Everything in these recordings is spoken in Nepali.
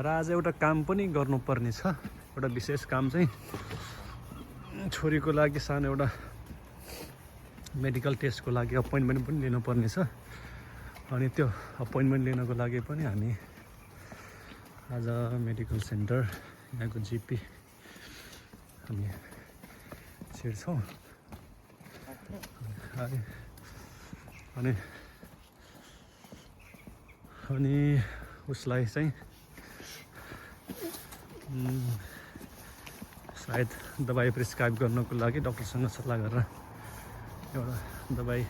र आज एउटा काम पनि गर्नुपर्ने छ। एउटा विशेष काम चाहिँ छोरीको लागि सानो एउटा मेडिकल टेस्टको लागि अपोइन्टमेन्ट पनि लिनुपर्ने छ। अनि त्यो अपोइन्टमेन्ट लिनको लागि पनि हामी आज मेडिकल सेन्टर यहाँको जिपी हामी छिर्छौँ। अनि उसलाई चाहिँ सायद दबाई प्रिस्क्राइब गर्नको लागि डक्टरसँग सल्लाह गरेर एउटा दबाई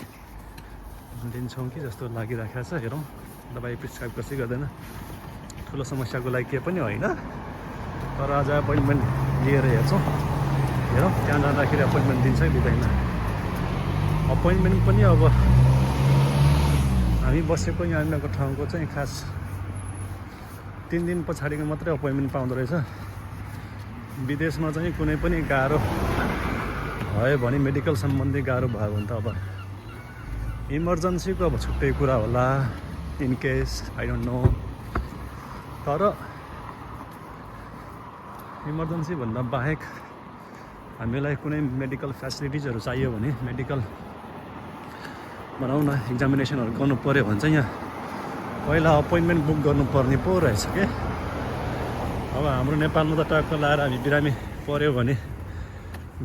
दिन्छौँ कि जस्तो लागिराखेको छ। हेरौँ दबाई प्रिस्क्राइब कसै गर्दैन। ठुलो समस्याको लागि के पनि होइन, तर आज अपोइन्टमेन्ट लिएर हेर्छौँ। हेरौँ त्यहाँ जाँदाखेरि अपोइन्टमेन्ट दिन्छ कि दिँदैन। अपोइन्टमेन्ट पनि अब हामी बसेको यहाँको ठाउँको चाहिँ खास 3 दिन पछाडिको मात्रै अपोइन्टमेन्ट पाउँदो रहेछ। विदेशमा चाहिँ कुनै पनि गाह्रो भयो भने मेडिकल सम्बन्धी गाह्रो भयो भने त अब इमर्जेन्सीको अब छुट्टै कुरा होला, in case I don't know. तर इमर्जेन्सी भन्दा बाहेक हामीलाई कुनै मेडिकल फेसिलिटिजहरू चाहियो भने, मेडिकल भनौँ न एक्जामिनेसनहरू गर्नु पऱ्यो भने चाहिँ यहाँ पहिला अपोइन्टमेन्ट बुक गर्नुपर्ने पो रहेछ के। अब हाम्रो नेपालमा त टक्क लाएर हामी बिरामी पऱ्यो भने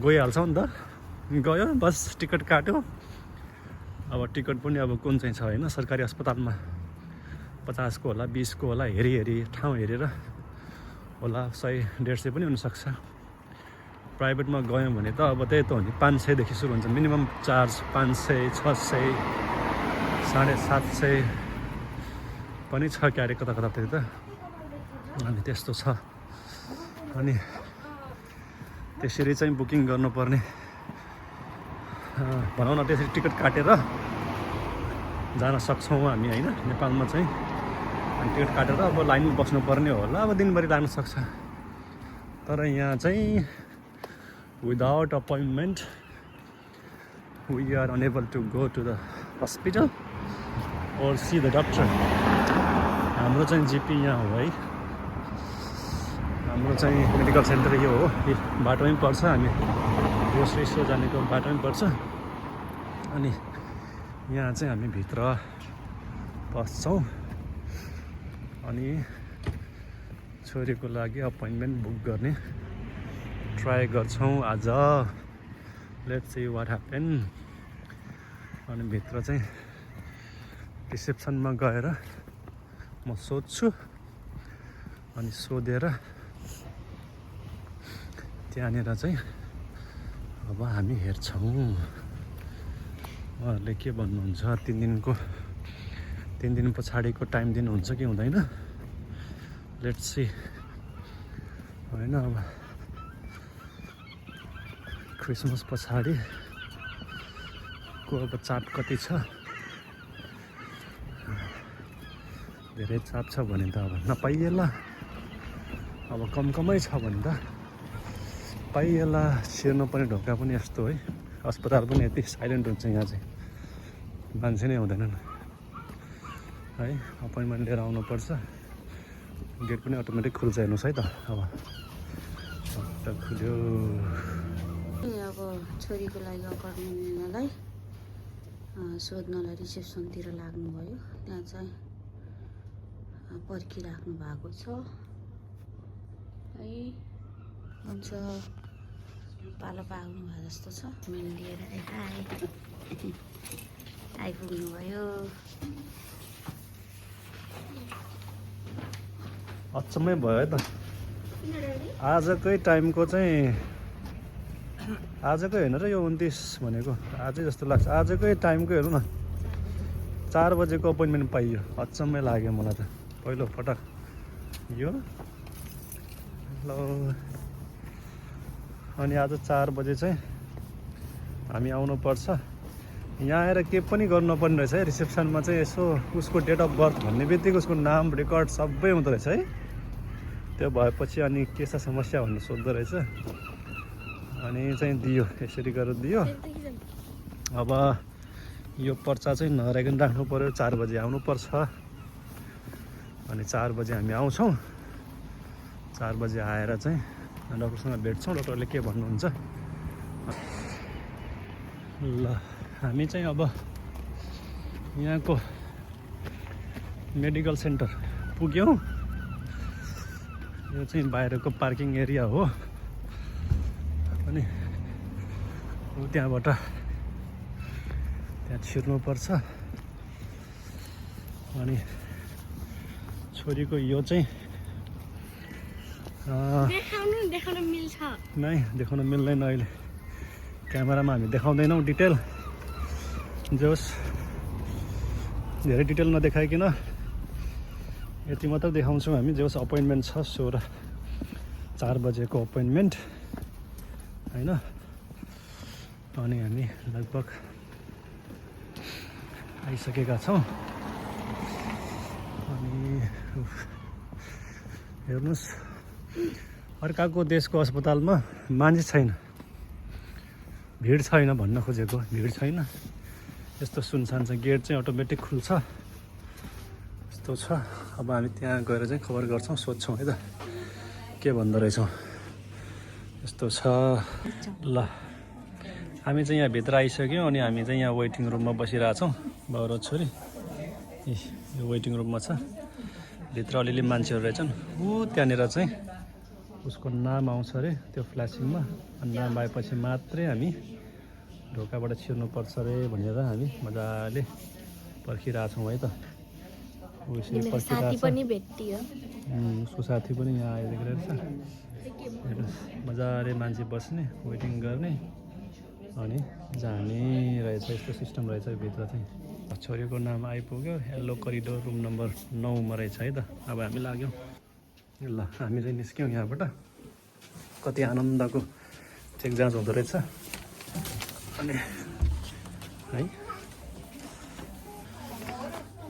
गइहाल्छौँ नि त। गयो बस टिकट काट्यो। अब टिकट पनि अब कुन चाहिँ छ होइन, सरकारी अस्पतालमा 50 को होला, 20 को होला, हेरी ठाउँ हेरेर होला, 100-150 पनि हुनसक्छ। प्राइभेटमा गयौँ भने त अब त्यही त हो नि, 500 देखि सुरु हुन्छ मिनिमम चार्ज। 500, 600, 750 पनि छ क्यारे कतातिर त। अनि त्यस्तो छ। अनि त्यसरी चाहिँ बुकिङ गर्नुपर्ने भनौँ न, त्यसरी टिकट काटेर जान सक्छौँ हामी होइन नेपालमा चाहिँ। अनि टिकट काटेर अब लाइनमा बस्नुपर्ने होला, अब दिनभरि लाग्न सक्छ। तर यहाँ चाहिँ without appointment we are unable to go to the hospital or see the doctor. हाम्रो चाहिँ जिपी यहाँ हो है, हाम्रो चाहिँ मेडिकल सेन्टर यो हो। बाटोमै पर्छ, हामी ग्रोसरी स्टोर जानेको बाटोमै पर्छ। अनि यहाँ चाहिँ हामी भित्र पस्छौँ अनि छोरीको लागि अपोइन्टमेन्ट बुक गर्ने ट्राई गर्छौँ आज। Let's see what happen. अनि भित्र चाहिँ रिसेप्सनमा गएर म सोध्छु। अनि सोधेर त्यहाँनिर चाहिँ अब हामी हेर्छौँ उहाँहरूले के भन्नुहुन्छ। 3 दिन पछाडिको टाइम दिनुहुन्छ कि हुँदैन, लेट्स सी होइन। अब क्रिसमस पछाडिको अब चाप कति छ, धेरै चाप छ भने त अब नपाइएला। अब कमै छ भने त पाइएला। छिर्नु पनि ढोका पनि यस्तो है, अस्पताल पनि यति साइलेन्ट हुन्छ यहाँ चाहिँ, मान्छे नै हुँदैनन् है। अपोइन्टमेन्ट लिएर आउनुपर्छ। गेट पनि अटोमेटिक खुल्छ हेर्नुहोस् है त। अब खुल्यो। अब छोरीको लागि अपोइन्टमेन्ट लिनलाई सोध्नलाई रिसेप्सनतिर लाग्नुभयो। त्यहाँ चाहिँ पर्खिराख्नु भएको छ है। हुन्छ, पालो पाउनु भयो जस्तो छ। मेन लिएर आइपुग्नु भयो। अचम्मै भयो है त। आजकै टाइमको चाहिँ आजकै होइन र यो 29 भनेको आजै जस्तो लाग्छ। आजकै टाइमको हेर्नु न, 4 बजेको अपोइन्टमेन्ट पाइयो। अचम्मै लाग्यो मलाई त पहिलो पटक यो। हेलो। अनि आज 4 बजे चाहिँ हामी आउनुपर्छ। यहाँ आएर के पनि गर्नुपर्ने रहेछ है। रिसेप्सनमा चाहिँ यसो उसको डेट अफ बर्थ भन्ने बित्तिकै उसको नाम रेकर्ड सबै हुँदो रहेछ है। त्यो भएपछि अनि के छ समस्या भन्ने सोध्दो रहेछ। अनि चाहिँ दियो, यसरी गरेर दियो। अब यो पर्चा चाहिँ नहराइकन राख्नु पर्यो। 4 बजे आउनुपर्छ। अनि 4 बजे हामी आउँछौँ। 4 बजे आएर चाहिँ डक्टरसँग भेट्छौँ। डक्टरले के भन्नुहुन्छ। ल हामी चाहिँ अब यहाँको मेडिकल सेन्टर पुग्यौँ। यो चाहिँ बाहिरको पार्किङ एरिया हो अनि त्यहाँबाट त्यहाँ छिर्नुपर्छ। अनि छोरीको यो चाहिँ देखाउन मिल्छ नै देखाउन मिल्दैन अहिले क्यामेरामा हामी देखाउँदैनौँ डिटेल। जे होस् धेरै डिटेल नदेखाइकन यति मात्र देखाउँछौँ हामी। जे होस् अपोइन्टमेन्ट छ 4 बजेको अपोइन्टमेन्ट होइन। अनि हामी लगभग आइसकेका छौँ। अनि हेर्नुहोस् अर्काको देशको अस्पतालमा मान्छे छैन, भिड छैन भन्न खोजेको। भिड छैन, यस्तो सुनसान छ। गेट चाहिँ अटोमेटिक खुल्छ यस्तो छ। अब हामी त्यहाँ गएर चाहिँ खबर गर्छौँ, सोध्छौँ है त के भन्दो रहेछौँ। यस्तो छ। ल हामी चाहिँ यहाँ भित्र आइसक्यौँ अनि हामी चाहिँ यहाँ वेटिङ रुममा बसिरहेछौँ। बाउ र छोरी यो वेटिङ रुममा छ। भित्र अलिअलि मान्छेहरू रहेछन्। त्यहाँनिर चाहिँ उसको नाम आउँछ अरे त्यो फ्ल्यासिङमा। अनि नाम आएपछि मात्रै हामी ढोकाबाट छिर्नुपर्छ अरे भनेर हामी मजाले पर्खिरहेछौँ है त। उसको साथी पनि यहाँ आइदिएको रहेछ। मजाले मान्छे बस्ने वेटिङ गर्ने अनि जाने रहेछ। यस्तो सिस्टम रहेछ भित्र चाहिँ। छोरीको नाम आइपुग्यो। येल्लो करिडोर रुम नम्बर 9 मा रहेछ है त। अब हामी लाग्यौँ। ल हामी चाहिँ निस्क्यौँ यहाँबाट। कति आनन्दको चेक जाँच हुँदो रहेछ अनि है।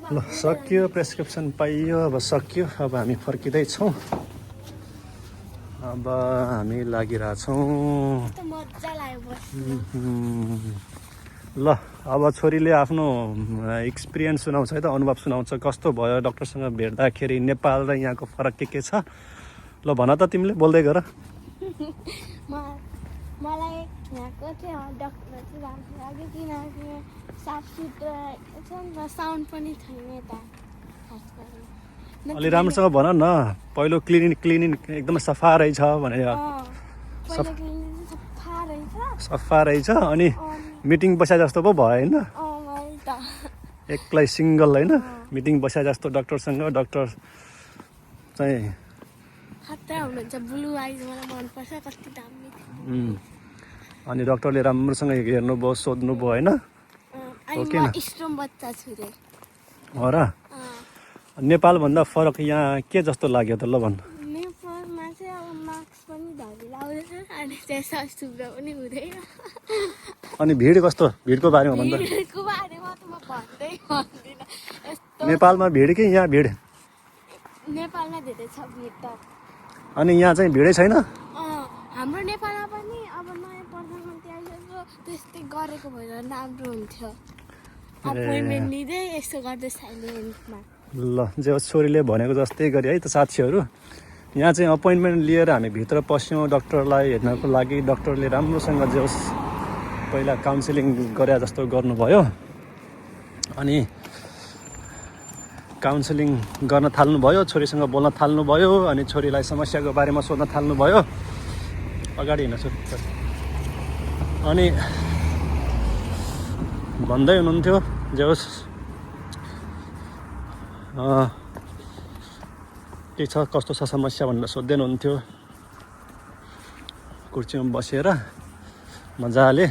ल सक्यो, प्रेसक्रिप्सन पाइयो। अब सक्यो। अब हामी फर्किँदैछौँ। अब हामी लागिरहेछौँ। ल अब छोरीले आफ्नो एक्सपिरियन्स सुनाउँछ है त, अनुभव सुनाउँछ। कस्तो भयो डक्टरसँग भेट्दाखेरि नेपाल र यहाँको फरक के छ। ल भन त तिमीले, बोल्दै गर। मलाई यहाँको चाहिँ डक्टर चाहिँ राम्रो लाग्यो किनकि साफसुथरा छ र साउन्ड पनि छैन यता। अलि राम्रोसँग भन न। पहिलो क्लिनिक एकदमै सफा रहेछ भनेर। सफा रहेछ अनि मिटिङ बस्या जस्तो पो भयो होइन। एक्लै सिङ्गल होइन मिटिङ बस्या जस्तो डक्टरसँग। डक्टर चाहिँ अनि डक्टरले राम्रोसँग हेर्नुभयो, सोध्नुभयो होइन। हो र। नेपालभन्दा फरक यहाँ के जस्तो लाग्यो त ल भन्। नेपालमा चाहिँ अब मास्क पनि धरि लाउँदैछ अनि चाहिँ ससुग्रा पनि हुँदैन। अनि भिड कस्तो? भिडको बारेमा भन्दा। भिडको बारेमा त म भन्दिनँ। नेपालमा भिड कि यहाँ भिड? नेपालमा धेरै छ भिड त। अनि यहाँ चाहिँ भिडै छैन? हाम्रो नेपालमा पनि अब नयाँ प्रधानमन्त्री आइसक्यो, त्यस्तै गरेको भएर राम्रो हुन्थ्यो। अपोइन्टमेन्ट लिँदै यस्तो गर्दै साइलेन्टमा। ल जे होस् छोरीले भनेको जस्तै गरी है त साथीहरू। यहाँ चाहिँ अपोइन्टमेन्ट लिएर हामी भित्र पस्यौँ डक्टरलाई हेर्नको लागि। डक्टरले राम्रोसँग जे होस् पहिला काउन्सिलिङ गरे जस्तो गर्नुभयो। अनि काउन्सिलिङ गर्न थाल्नुभयो, छोरीसँग बोल्न थाल्नुभयो। अनि छोरीलाई समस्याको बारेमा सोध्न थाल्नुभयो। अगाडि हिँड्न छोरी। अनि भन्दै हुनुहुन्थ्यो जे होस् के छ कस्तो छ समस्या भनेर सोध्दै हुनुहुन्थ्यो। कुर्सीमा बसेर मजाले।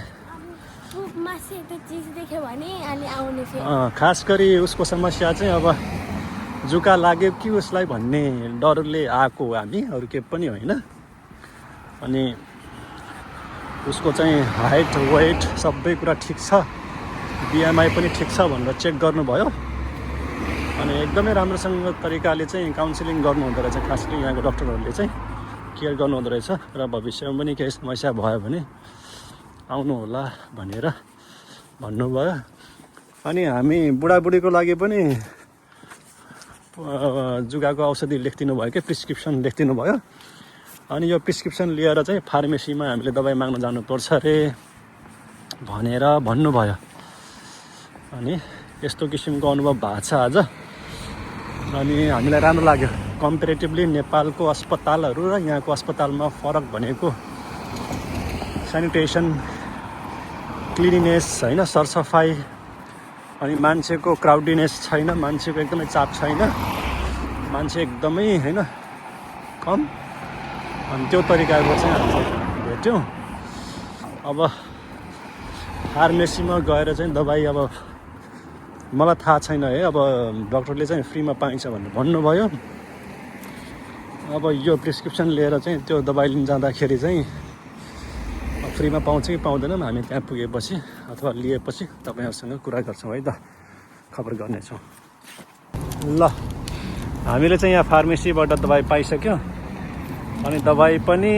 खास गरी उसको समस्या चाहिँ अब जुका लाग्यो कि उसलाई भन्ने डरले आएको हामी, अरू के पनि होइन। अनि उसको चाहिँ हाइट वेट सबै कुरा ठिक छ, बिएमआई पनि ठिक छ भनेर चेक गर्नुभयो। अनि एकदमै राम्रोसँग तरिकाले चाहिँ काउन्सिलिङ गर्नुहुँदो रहेछ। खास गरी यहाँको डक्टरहरूले चाहिँ केयर गर्नुहुँदो रहेछ। र भविष्यमा पनि केही समस्या भयो भने आउनु होला भनेर भन्नुभयो। अनि हामी बुढाबुढीको लागि पनि जुगाको औषधि लेखिदिनु भयो क्या, प्रिस्क्रिप्सन लेखिदिनु भयो। अनि यो प्रिस्क्रिप्सन लिएर चाहिँ फार्मेसीमा हामीले दबाई माग्न जानुपर्छ अरे भनेर भन्नुभयो। अनि यस्तो किसिमको अनुभव भएको छ आज। अनि हामीलाई राम्रो लाग्यो। कम्पेरेटिभली नेपालको अस्पतालहरू र यहाँको अस्पतालमा फरक भनेको सेनिटेसन, क्लिनिनेस होइन, सरसफाइ, अनि मान्छेको क्राउडिनेस छैन, मान्छेको एकदमै चाप छैन, मान्छे एकदमै होइन कम। अनि त्यो तरिकाको चाहिँ हामीले भेट्यौँ। अब फार्मेसीमा गएर चाहिँ दबाई अब मलाई थाहा छैन है, अब डक्टरले चाहिँ फ्रीमा पाइन्छ भनेर भन्नुभयो। अब यो प्रिस्क्रिप्सन लिएर चाहिँ त्यो दबाई लिन जाँदाखेरि चाहिँ फ्रीमा पाउँछ कि पाउँदैन हामी त्यहाँ पुगेपछि अथवा लिएपछि तपाईँहरूसँग कुरा गर्छौँ है त, खबर गर्नेछौँ। ल हामीले चाहिँ यहाँ फार्मेसीबाट दबाई पाइसक्यो। अनि दबाई पनि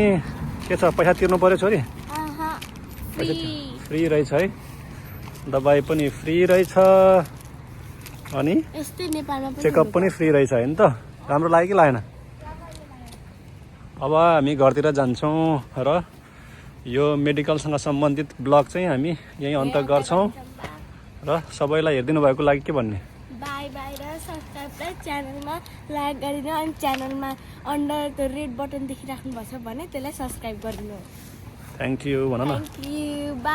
के छ, पैसा तिर्नु पऱ्यो छोरी? फ्री रहेछ है, दबाई पनि फ्री रहेछ। अनि चेकअप पनि फ्री रहेछ होइन त? राम्रो लाग्यो कि लागेन? अब हामी घरतिर जान्छौँ र यो मेडिकलसँग सम्बन्धित ब्लग चाहिँ हामी यहीँ अन्त गर्छौँ। र सबैलाई हेरिदिनु भएको लागि के भन्ने? बाई बाई र सब्सक्राइब र च्यानलमा लाइक गरिदिनु। अनि च्यानलमा अन्डर त्यो रेड बटन देखिराख्नु भएको छ भने त्यसलाई सब्सक्राइब गरिदिनु। थ्याङ्क यू भन न। Thank you, by.